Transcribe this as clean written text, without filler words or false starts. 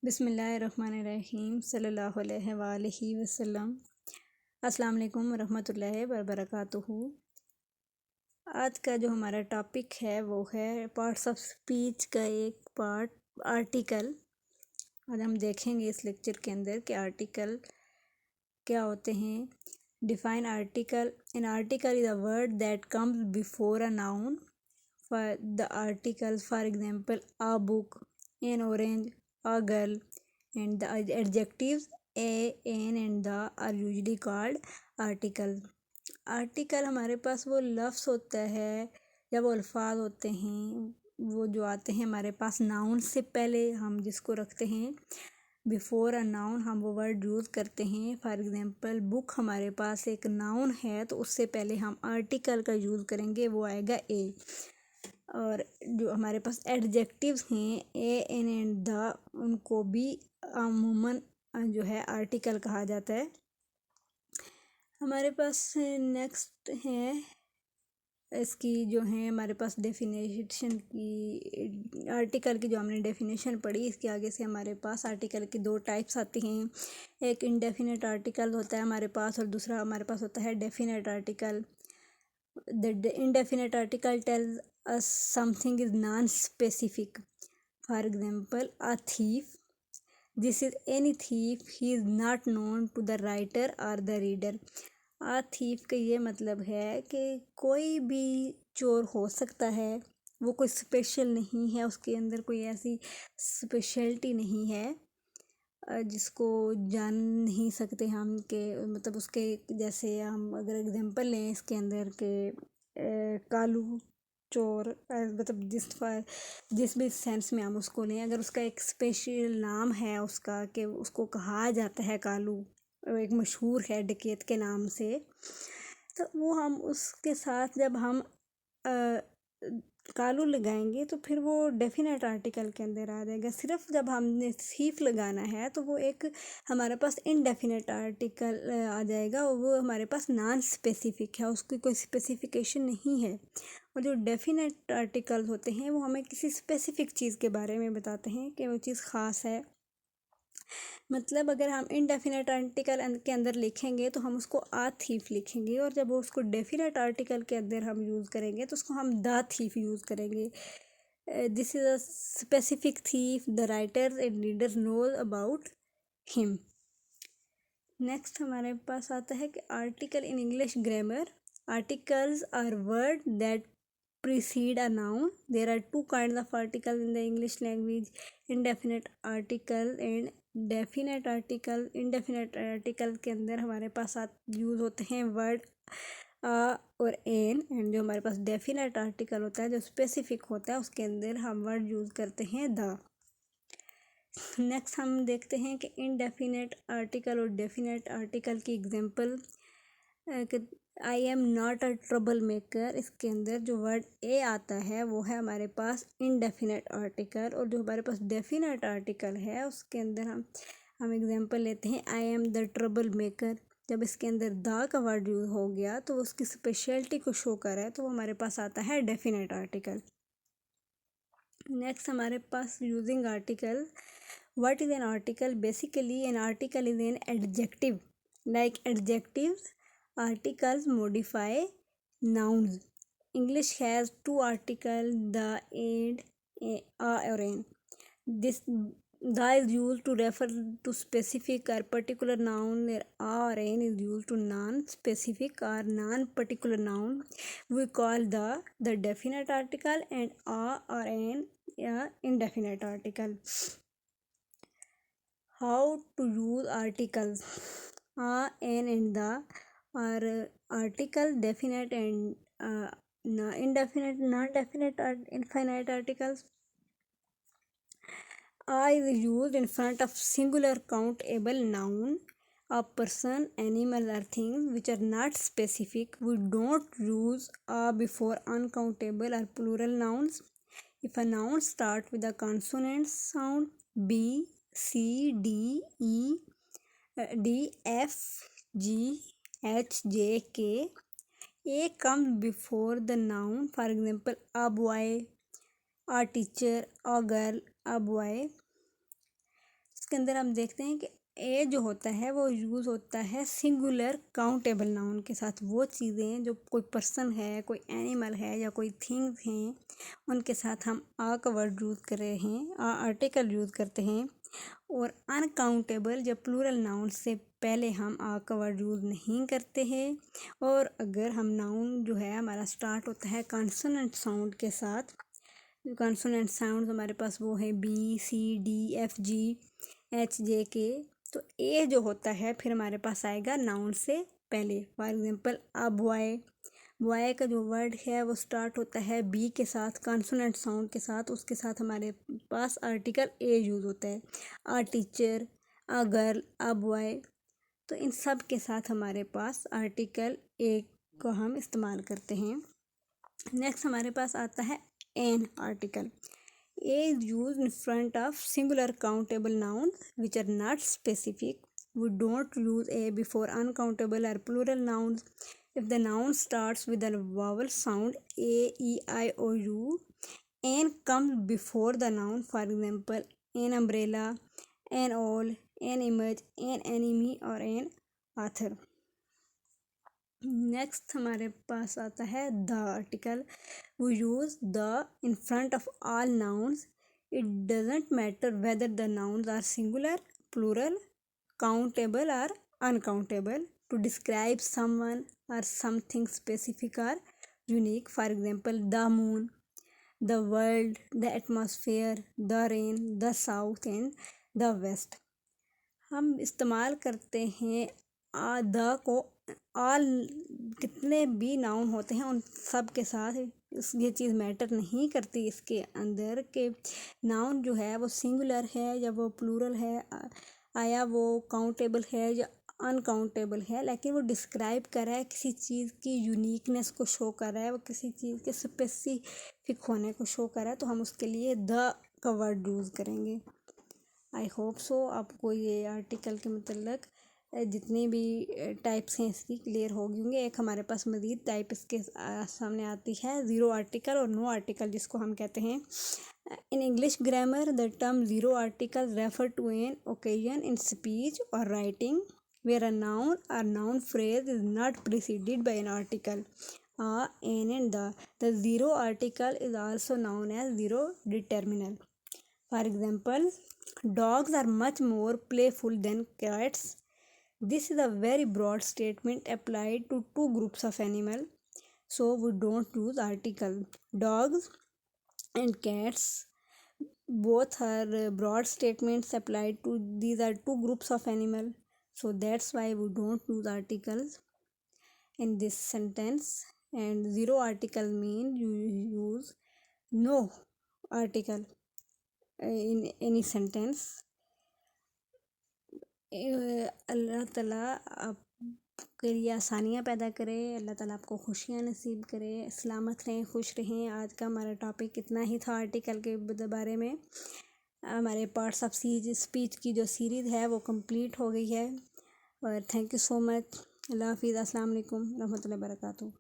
बिस्मिल्लाहिर्रहमानिर्रहीम सल्लल्लाहु अलैहि वसल्लम। अस्सलाम वालेकुम रहमतुल्लाहि व बरकातुहू। आज का जो हमारा टॉपिक है वो है पार्ट्स ऑफ स्पीच का एक पार्ट आर्टिकल। आज हम देखेंगे इस लेक्चर के अंदर कि आर्टिकल क्या होते हैं। Define article. An article is a word that comes before a noun. For the articles for example a book, N orange, a girl, and the adjectives a, an and the are usually called article. Article हमारे पास वो लफ्ज़ होता है या वो अल्फाज होते हैं वो जो आते हैं हमारे पास नाउन से पहले, हम जिसको रखते हैं बिफोर अ नाउन, हम वो वर्ड यूज़ करते हैं। फॉर एग्जांपल बुक हमारे पास एक नाउन है तो उससे पहले हम आर्टिकल का यूज़ करेंगे, वो आएगा ए। और जो हमारे पास एडजेक्टिव्स हैं ए, एन एंड द, उनको भी अमूमन जो है आर्टिकल कहा जाता है। हमारे पास नेक्स्ट है इसकी जो है हमारे पास डेफिनेशन की, आर्टिकल की जो हमने डेफिनेशन पढ़ी, इसके आगे से हमारे पास आर्टिकल की दो टाइप्स आती हैं। एक इंडेफिनेट आर्टिकल होता है हमारे पास और दूसरा हमारे पास होता है definite article. The indefinite article tells us something is non-specific. For example, a thief. This is any thief. He is not known to the writer or the reader. A thief का ये मतलब है कि कोई भी चोर हो सकता है, वो कोई स्पेशल नहीं है, उसके अंदर कोई ऐसी स्पेशलिटी नहीं है जिसको जान नहीं सकते हम के, मतलब उसके जैसे हम अगर एग्जांपल लें इसके अंदर के कालू चोर, मतलब जिस भी सेंस में हम उसको लें, अगर उसका एक स्पेशल नाम है उसका कि उसको कहा जाता है कालू, एक मशहूर है डकैत के नाम से, तो वो हम उसके साथ जब हम कालू लगाएंगे तो फिर वो डेफिनेट आर्टिकल के अंदर आ जाएगा। सिर्फ जब हमने थीफ लगाना है तो वो एक हमारे पास इनडेफिनेट आर्टिकल आ जाएगा और वो हमारे पास नॉन स्पेसिफिक है, उसकी कोई स्पेसिफिकेशन नहीं है। और जो डेफिनेट आर्टिकल होते हैं वो हमें किसी स्पेसिफिक चीज़ के बारे में बताते हैं कि वो चीज़ ख़ास है। मतलब अगर हम इनडेफिनेट आर्टिकल के अंदर लिखेंगे तो हम उसको आ थीफ लिखेंगे, और जब वो उसको डेफिनेट आर्टिकल के अंदर हम यूज़ करेंगे तो उसको हम द थीफ यूज़ करेंगे। This is a specific thief, the writers and readers knows about him. Next हमारे पास आता है कि article in English grammar. Articles are word that precede a noun. There are two kinds of articles in the English language: indefinite article and definite article. Indefinite article के अंदर हमारे पास use होते हैं वर्ड और एन, एंड जो हमारे पास definite article होता है जो स्पेसिफिक होता है उसके अंदर हम वर्ड यूज़ करते हैं द। नेक्स्ट हम देखते हैं कि इनडेफिनेट आर्टिकल और डेफिनेट आर्टिकल की example. I am not a trouble maker, इसके अंदर जो वर्ड ए आता है वो है हमारे पास इनडेफिनेट आर्टिकल, और जो हमारे पास डेफिनेट आर्टिकल है उसके अंदर हम एग्जांपल लेते हैं I am the trouble maker. जब इसके अंदर द का वर्ड यूज़ हो गया तो उसकी स्पेशलिटी को शो कर है, तो वो हमारे पास आता है डेफिनेट आर्टिकल। नेक्स्ट हमारे पास using article. What is an article? Basically an article is an adjective. Like adjectives, articles modify nouns. English has two articles, the and, a or an. This the is used to refer to specific or particular noun, where a or an is used to non-specific or non-particular noun. We call the definite article and a or an indefinite article. How to use articles? A, an and the are article, definite and indefinite, non-definite or infinite articles. A is used in front of singular countable noun, a person, animal or things which are not specific. We don't use a before uncountable or plural nouns. If a noun starts with a consonant sound B, C, D, E, D, F, G, H, J, K, A comes before the noun. For example, a boy, a teacher, a girl, a boy. उसके अंदर हम देखते हैं कि ए जो होता है वो यूज़ होता है सिंगुलर काउंटेबल नाउन के साथ। वो चीज़ें जो कोई पर्सन है, कोई एनिमल है या कोई थिंग्स हैं, उनके साथ हम आ का वर्ड यूज़ कर रहे हैं, आ आर्टिकल यूज़ करते हैं। और अनकाउंटेबल जब प्लूरल नाउन से पहले हम आ का वर्ड यूज़ नहीं करते हैं। और अगर हम नाउन जो है हमारा स्टार्ट होता है कॉन्सोनेंट साउंड के साथ, कॉन्सोनेंट साउंड हमारे पास वो है बी, सी, डी, एफ, जी, एच, जे, के। तो ए जो होता है फिर हमारे पास आएगा नाउन से पहले। For example a boy, boy का जो वर्ड है वो स्टार्ट होता है बी के साथ, कॉन्सोनेंट साउंड के साथ। उसके साथ हमारे पास आर्टिकल ए यूज़ होता है। A teacher, a girl, a boy, तो इन सब के साथ हमारे पास आर्टिकल ए को हम इस्तेमाल करते हैं। नेक्स्ट हमारे पास आता है an article. A is used in front of singular countable nouns which are not specific. We don't use a before uncountable or plural nouns. If the noun starts with a vowel sound a, e, I, o, u, an comes before the noun. For example, an umbrella, an owl, an image, an enemy or an author. Next हमारे पास आता है the article. We use the in front of all nouns. It doesn't matter whether the nouns are singular, plural, countable और uncountable to describe someone और something specific और unique. For example the moon, the world, the atmosphere, the rain, the south and the west. हम इस्तेमाल करते हैं the को all कितने भी नाउन होते हैं उन सब के साथ। ये चीज़ मैटर नहीं करती इसके अंदर के नाउन जो है वो सिंगुलर है या वो प्लूरल है, आया वो काउंटेबल है या अनकाउंटेबल है, लेकिन वो डिस्क्राइब कर रहा है किसी चीज़ की यूनिकनेस को शो कर रहा है, वो किसी चीज़ के स्पेसिफिक होने को शो कर रहा है, तो हम उसके लिए द का वर्ड यूज़ करेंगे। आई होप सो आपको ये आर्टिकल के मतलब जितनी भी टाइप्स हैं इसकी क्लियर हो गई होंगी। एक हमारे पास मज़ीद टाइप इसके सामने आती है ज़ीरो आर्टिकल और नो आर्टिकल, जिसको हम कहते हैं in English grammar the term zero article refer to an occasion in speech और writing where a noun or noun phrase is not preceded by an article an and the zero article is also known as zero determinal. For example, dogs are much more playful than cats. This is a very broad statement applied to two groups of animals, so we don't use article. Dogs and cats both are broad statements applied to, these are two groups of animal, so that's why we don't use articles in this sentence. And zero article mean you use no article in any sentence. अल्लाह ताला आपके लिए आसानियाँ पैदा करे, अल्लाह ताला आपको खुशियाँ नसीब करे, सलामत रहें, खुश रहें। आज का हमारा टॉपिक इतना ही था आर्टिकल के बारे में। हमारे पार्ट्स ऑफ स्पीच की जो सीरीज़ है वो कंप्लीट हो गई है। और थैंक यू सो मच। अल्लाह हाफिज़। अस्सलाम वालेकुम रहमतुल्लाहि व बरकातहू।